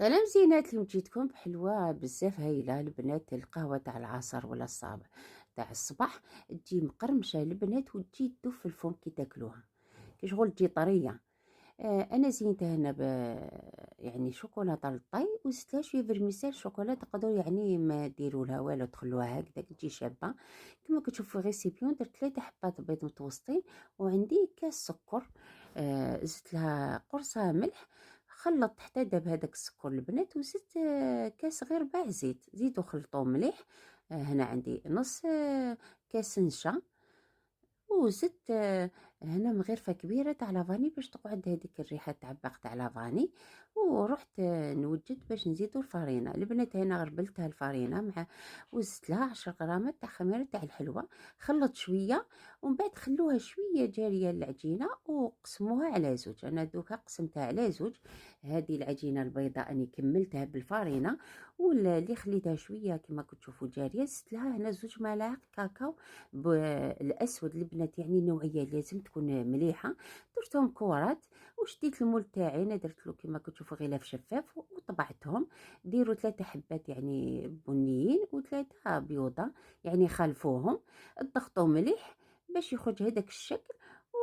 سلام زينات، اليوم جيتكم بحلوة بزاف هايلة البنات. القهوة تاع العصر ولا الصباح تاع الصباح تجي مقرمشة البنات وتجي تدوب في الفم كي تاكلوها، كي شغل تجي طرية. انا زينتها هنا يعني شوكولاته للطي وزدتها شويه برميسال شوكولا، تقدروا يعني ما ديروا لها والو، تخلوها هكذا تجي شابه. كما كتشوفوا في ريسيبيون درت 3 حبات بيض متوسطين، وعندي كاس سكر. زدت لها قرصه ملح، خلطت حتى داب هذاك السكر البنات، وزدت كاس غير باع زيت، زيدوا خلطوه مليح. هنا عندي نص كاس نشا، وزدت هنا مغرفة كبيرة تاع لافاني باش تقعد هذيك الريحة تاع باق تاع لافاني. ورحت نوجد باش نزيدو الفارينة البنات. هنا غربلتها الفارينة مع، وزدت لها 10 غرامات تاع خميرة تاع الحلوى. خلط شوية ومن بعد خلوها شوية جارية العجينة وقسموها على زوج. انا دوكا قسمتها على زوج. هذه العجينة البيضاء اني كملتها بالفارينة، واللي خليتها شوية كما كتشوفوا جارية زدت لها هنا 2 ملاعق كاكاو الاسود البنات، يعني النوعيه لازم تكون مليحه. درتهم كورات وشديت المول تاعي، انا درت له كما كتشوفوا غلاف شفاف وطبعتهم. ديروا 3 حبات يعني بنيين و3 بيوضه، يعني خلفوهم، ضغطوا مليح باش يخرج هذاك الشكل.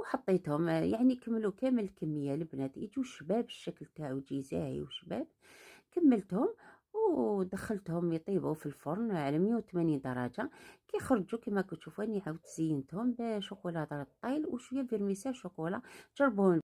وحطيتهم يعني كملوا كامل الكميه البنات، يجوا شباب، الشكل تاعو يجي زاهي وشباب. كملتهم ودخلتهم يطيبوا في الفرن على 180 درجة. كي خرجوا كما كتشوفوا راني عاودت زينتهم بشوكولاتة الطيل وشوية فيرميسال شوكولا. جربوهم.